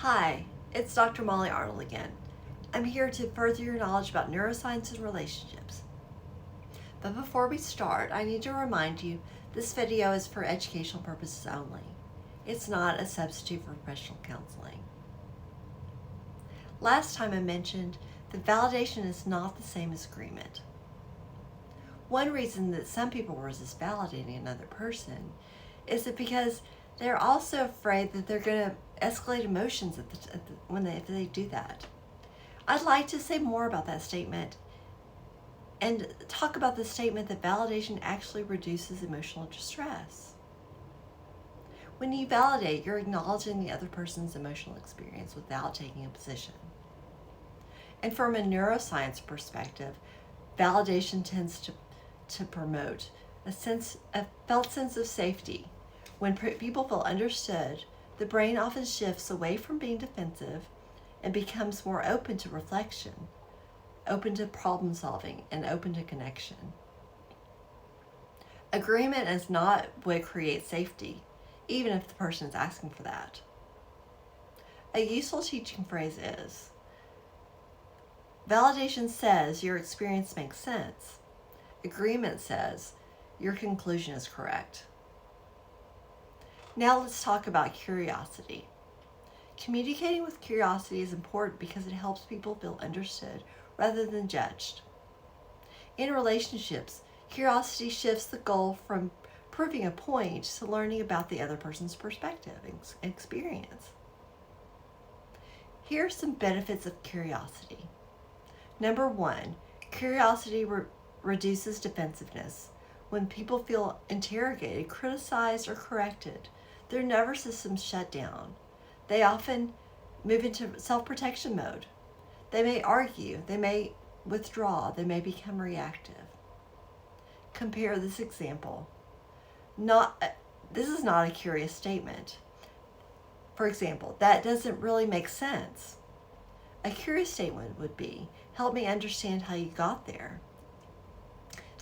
Hi, it's Dr. Molly Arnold again. I'm here to further your knowledge about neuroscience and relationships. But before we start, I need to remind you this video is for educational purposes only. It's not a substitute for professional counseling. Last time I mentioned that validation is not the same as agreement. One reason that some people resist validating another person is that because they're also afraid that they're going to escalate emotions if they do that. I'd like to say more about that statement and talk about the statement that validation actually reduces emotional distress. When you validate, you're acknowledging the other person's emotional experience without taking a position. And from a neuroscience perspective, validation tends to promote a felt sense of safety. When people feel understood, the brain often shifts away from being defensive and becomes more open to reflection, open to problem solving, and open to connection. Agreement is not what creates safety, even if the person is asking for that. A useful teaching phrase is, validation says your experience makes sense. Agreement says your conclusion is correct. Now let's talk about curiosity. Communicating with curiosity is important because it helps people feel understood rather than judged. In relationships, curiosity shifts the goal from proving a point to learning about the other person's perspective and experience. Here are some benefits of curiosity. Number one, curiosity reduces defensiveness. When people feel interrogated, criticized, or corrected, their nervous systems shut down. They often move into self-protection mode. They may argue, they may withdraw, they may become reactive. Compare this example. This is not a curious statement. For example, that doesn't really make sense. A curious statement would be, help me understand how you got there.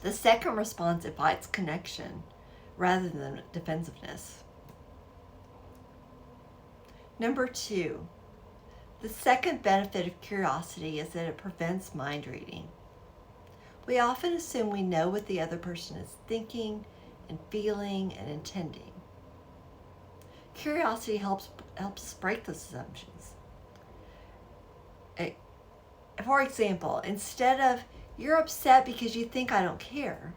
The second response invites connection rather than defensiveness. Number two, the second benefit of curiosity is that it prevents mind reading. We often assume we know what the other person is thinking and feeling and intending. Curiosity helps us break those assumptions. For example, instead of, you're upset because you think I don't care,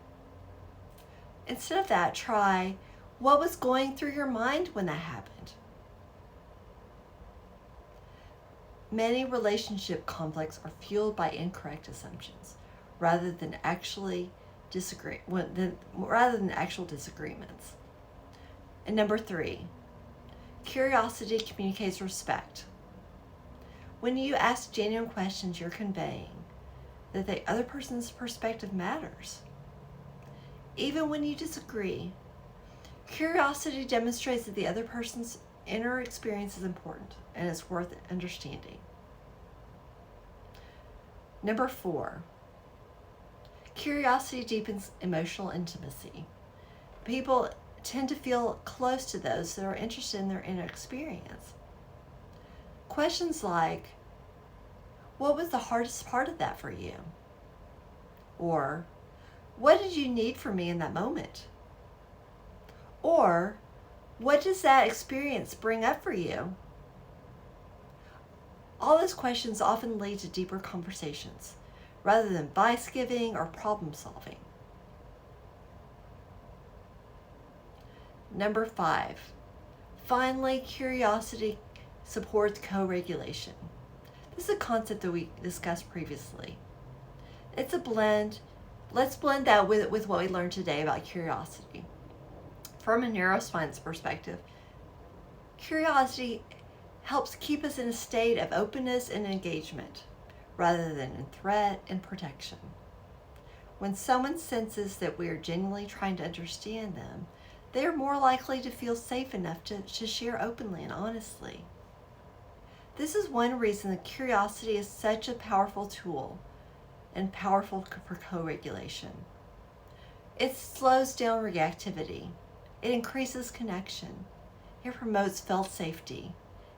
instead of that, try, what was going through your mind when that happened? Many relationship conflicts are fueled by incorrect assumptions rather than actual disagreements. And number three, curiosity communicates respect. When you ask genuine questions, you're conveying that the other person's perspective matters. Even when you disagree, curiosity demonstrates that the other person's inner experience is important and is worth understanding. Number four, curiosity deepens emotional intimacy. People tend to feel close to those that are interested in their inner experience. Questions like, what was the hardest part of that for you? Or, what did you need from me in that moment? Or, what does that experience bring up for you? All those questions often lead to deeper conversations rather than advice giving or problem solving. Number five, finally, curiosity supports co-regulation. This is a concept that we discussed previously. It's a blend. Let's blend that with what we learned today about curiosity. From a neuroscience perspective, curiosity helps keep us in a state of openness and engagement rather than in threat and protection. When someone senses that we are genuinely trying to understand them, they are more likely to feel safe enough to share openly and honestly. This is one reason that curiosity is such a powerful tool and powerful for co-regulation. It slows down reactivity. It increases connection. It promotes felt safety.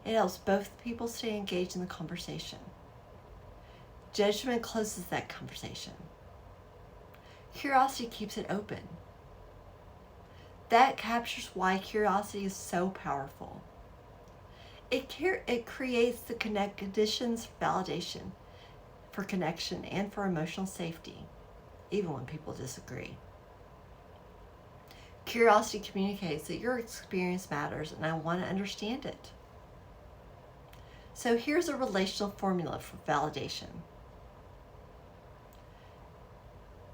It helps both people stay engaged in the conversation. Judgment closes that conversation. Curiosity keeps it open. That captures why curiosity is so powerful. It creates the conditions for validation, for connection, and for emotional safety, even when people disagree. Curiosity communicates that your experience matters and I want to understand it. So here's a relational formula for validation.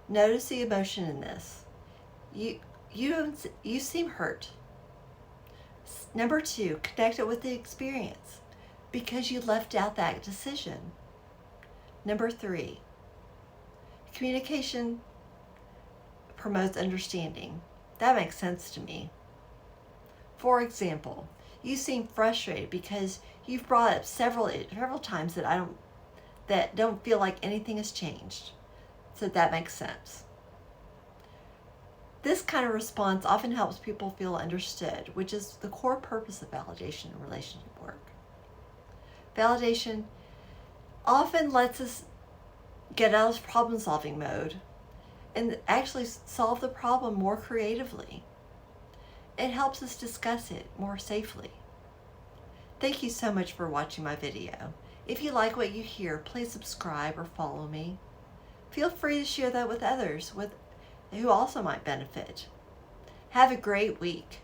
Notice the emotion in this. You seem hurt. Number 2, connect it with the experience because you left out that decision. Number 3, communication promotes understanding. That makes sense to me. For example, you seem frustrated because you've brought up several times that don't feel like anything has changed. So that makes sense. This kind of response often helps people feel understood, which is the core purpose of validation in relationship work. Validation often lets us get out of problem-solving mode and actually solve the problem more creatively. It helps us discuss it more safely. Thank you so much for watching my video. If you like what you hear, please subscribe or follow me. Feel free to share that with others who also might benefit. Have a great week.